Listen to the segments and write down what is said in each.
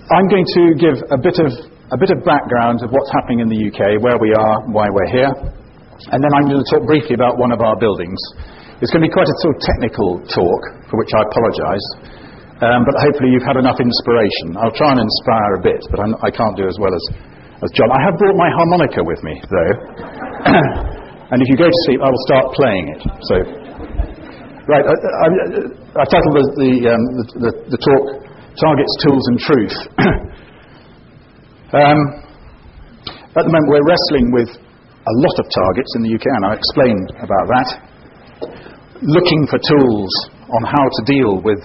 I'm going to give a bit of background of what's happening in the UK, where we are, why we're here, and then I'm going to talk briefly about one of our buildings. It's going to be quite a sort of technical talk, for which I apologise, but hopefully you've had enough inspiration. I'll try and inspire a bit, but I can't do as well as John. I have brought my harmonica with me, though, and if you go to sleep, I will start playing it. So, right, I titled the talk Targets, Tools and Truth. At the moment we're wrestling with a lot of targets in the UK, and I'll explain about that. Looking for tools on how to deal with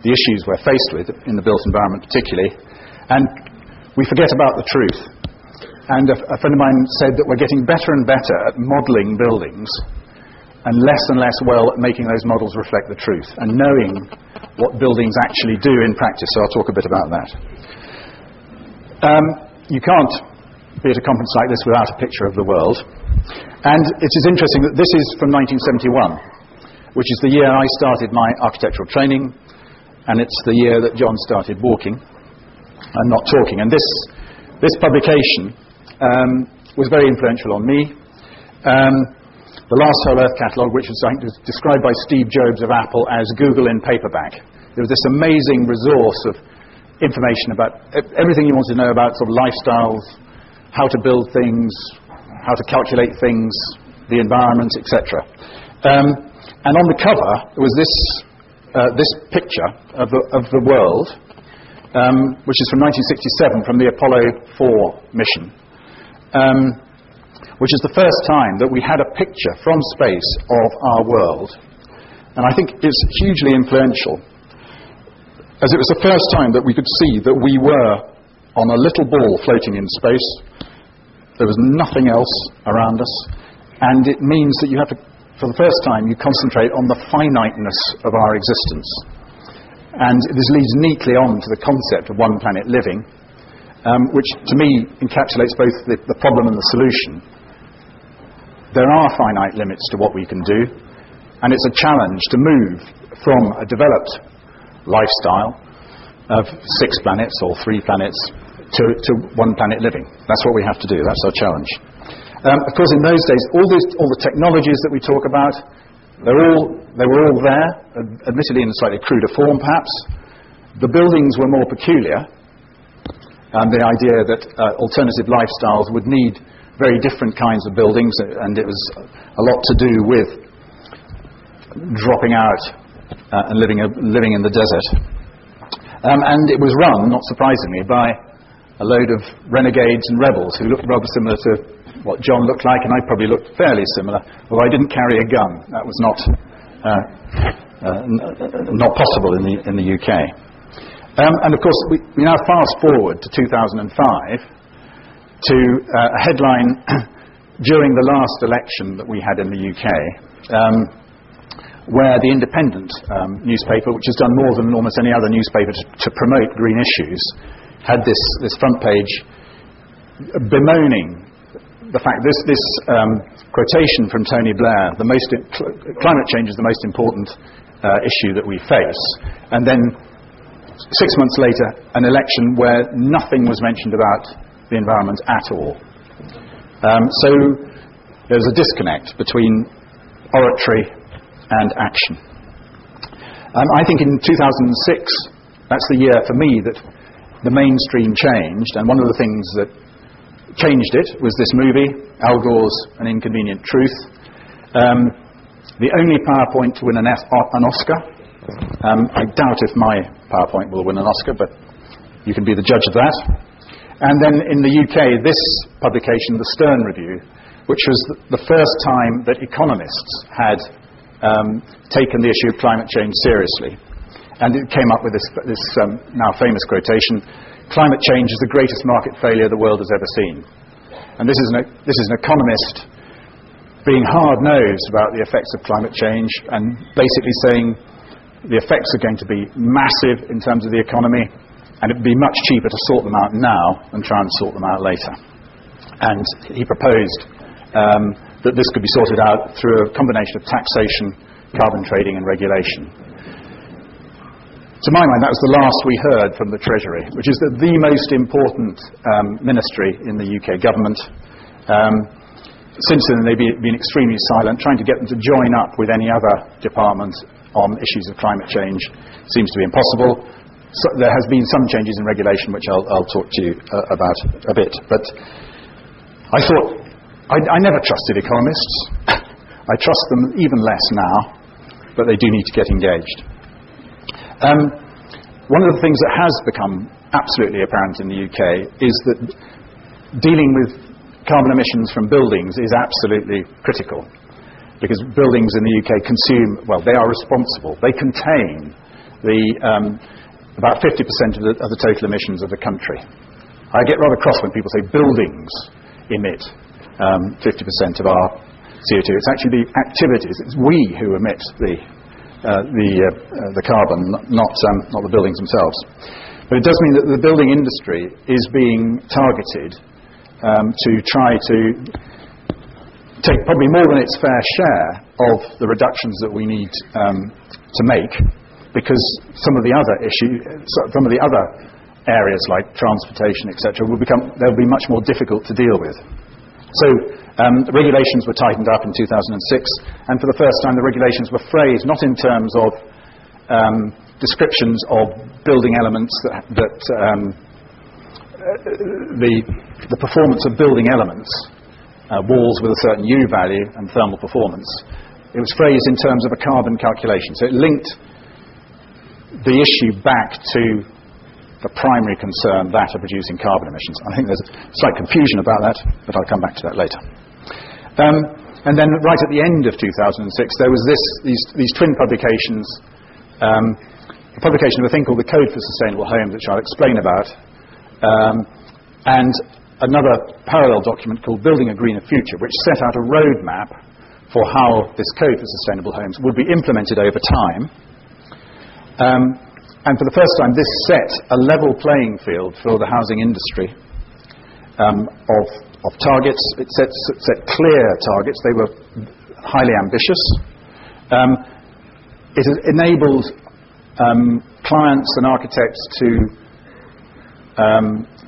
the issues we're faced with in the built environment particularly, and we forget about the truth. And a friend of mine said that we're getting better and better at modelling buildings and less well at making those models reflect the truth and knowing what buildings actually do in practice. So I'll talk a bit about that. You can't be at a conference like this without a picture of the world. And it is interesting that this is from 1971, which is the year I started my architectural training, and it's the year that John started walking and not talking. And this publication was very influential on me. The Last Whole Earth Catalogue, which was described by Steve Jobs of Apple as Google in paperback. There was this amazing resource of information about everything you want to know about sort of lifestyles, how to build things, how to calculate things, the environment, etc. And on the cover was this picture of the world, which is from 1967, from the Apollo 4 mission. Which is the first time that we had a picture from space of our world. And I think it's hugely influential, as it was the first time that we could see that we were on a little ball floating in space. There was nothing else around us, and it means that you have to, for the first time, you concentrate on the finiteness of our existence. And this leads neatly on to the concept of one planet living, which to me encapsulates both the problem and the solution. There are finite limits to what we can do, and it's a challenge to move from a developed lifestyle of 6 planets or 3 planets to one planet living. That's what we have to do. That's our challenge. Of course, in those days, all the technologies that we talk about, they were all there, admittedly in a slightly cruder form, perhaps. The buildings were more peculiar, and the idea that alternative lifestyles would need very different kinds of buildings, and it was a lot to do with dropping out and living in the desert. And it was run, not surprisingly, by a load of renegades and rebels who looked rather similar to what John looked like, and I probably looked fairly similar, although I didn't carry a gun. That was not possible in the UK. And of course, we now fast forward to 2005, to a headline during the last election that we had in the UK, where the Independent newspaper, which has done more than almost any other newspaper to promote green issues, had this front page bemoaning the fact this quotation from Tony Blair, climate change is the most important issue that we face, and then 6 months later an election where nothing was mentioned about the environment at all. So there's a disconnect between oratory and action. I think in 2006, that's the year for me that the mainstream changed, and one of the things that changed it was this movie, Al Gore's An Inconvenient Truth. The only PowerPoint to win an Oscar. I doubt if my PowerPoint will win an Oscar, but you can be the judge of that. And then in the UK, this publication, the Stern Review, which was the first time that economists had taken the issue of climate change seriously. And it came up with this now famous quotation: "Climate change is the greatest market failure the world has ever seen." And this is an economist being hard-nosed about the effects of climate change and basically saying the effects are going to be massive in terms of the economy, and it would be much cheaper to sort them out now than try and sort them out later. And he proposed that this could be sorted out through a combination of taxation, carbon trading and regulation. to my mind, that was the last we heard from the Treasury, which is the most important ministry in the UK government. Since then, they've been extremely silent. Trying to get them to join up with any other department on issues of climate change seems to be impossible. So there has been some changes in regulation, which I'll talk to you about a bit. But I thought, I never trusted economists. I trust them even less now, but they do need to get engaged. One of the things that has become absolutely apparent in the UK is that dealing with carbon emissions from buildings is absolutely critical, because buildings in the UK they are responsible. They contain about 50% of the total emissions of the country. I get rather cross when people say buildings emit 50% of our CO2. It's actually the activities. It's we who emit the carbon, not the buildings themselves. But it does mean that the building industry is being targeted to try to take probably more than its fair share of the reductions that we need to make, because some of the other areas like transportation, etc., they'll be much more difficult to deal with. So the regulations were tightened up in 2006, and for the first time the regulations were phrased not in terms of descriptions of building elements the performance of building elements, walls with a certain U value and thermal performance. It was phrased in terms of a carbon calculation. So it linked the issue back to the primary concern, that of reducing carbon emissions. I think there's a slight confusion about that, but I'll come back to that later. And then right at the end of 2006, there was these twin publications, a publication of a thing called the Code for Sustainable Homes, which I'll explain about, and another parallel document called Building a Greener Future, which set out a roadmap for how this Code for Sustainable Homes would be implemented over time. And for the first time, this set a level playing field for the housing industry of targets. It set clear targets. They were highly ambitious. It has enabled clients and architects to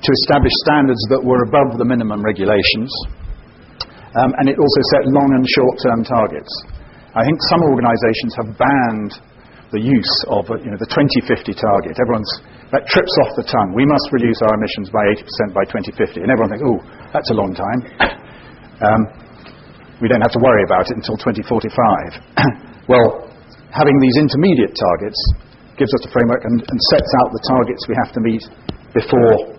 establish standards that were above the minimum regulations, and it also set long and short-term targets. I think some organisations have banned the use of the 2050 target. That trips off the tongue. We must reduce our emissions by 80% by 2050, and everyone thinks, oh, that's a long time. We don't have to worry about it until 2045. Well, having these intermediate targets gives us a framework and sets out the targets we have to meet before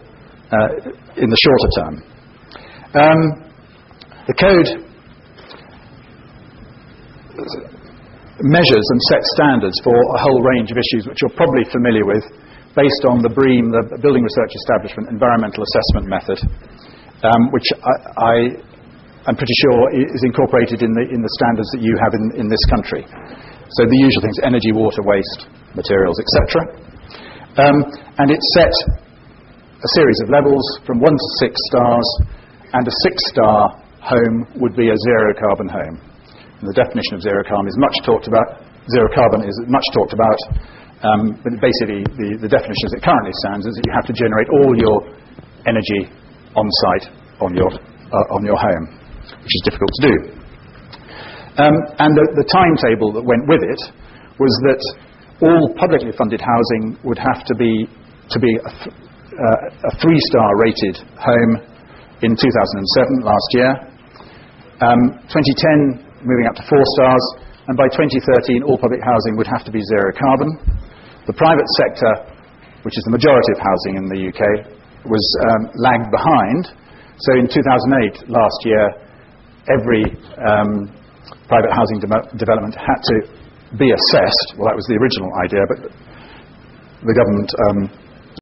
in the shorter term. The code measures and sets standards for a whole range of issues which you're probably familiar with, based on the BREEAM, the Building Research Establishment Environmental Assessment Method, which I'm pretty sure is incorporated in the standards that you have in this country. So the usual things: energy, water, waste, materials, etc. And it set a series of levels from 1 to 6 stars, and a 6-star home would be a zero-carbon home. And the definition of zero carbon is much talked about. But basically, the definition as it currently stands is that you have to generate all your energy on site on your home, which is difficult to do. And the timetable that went with it was that all publicly funded housing would have to be a 3-star rated home in 2007, last year. 2010, moving up to 4 stars, and by 2013 all public housing would have to be zero carbon. The private sector, which is the majority of housing in the UK, was lagged behind. So in 2008, last year, every private housing development had to be assessed. Well, that was the original idea, but the government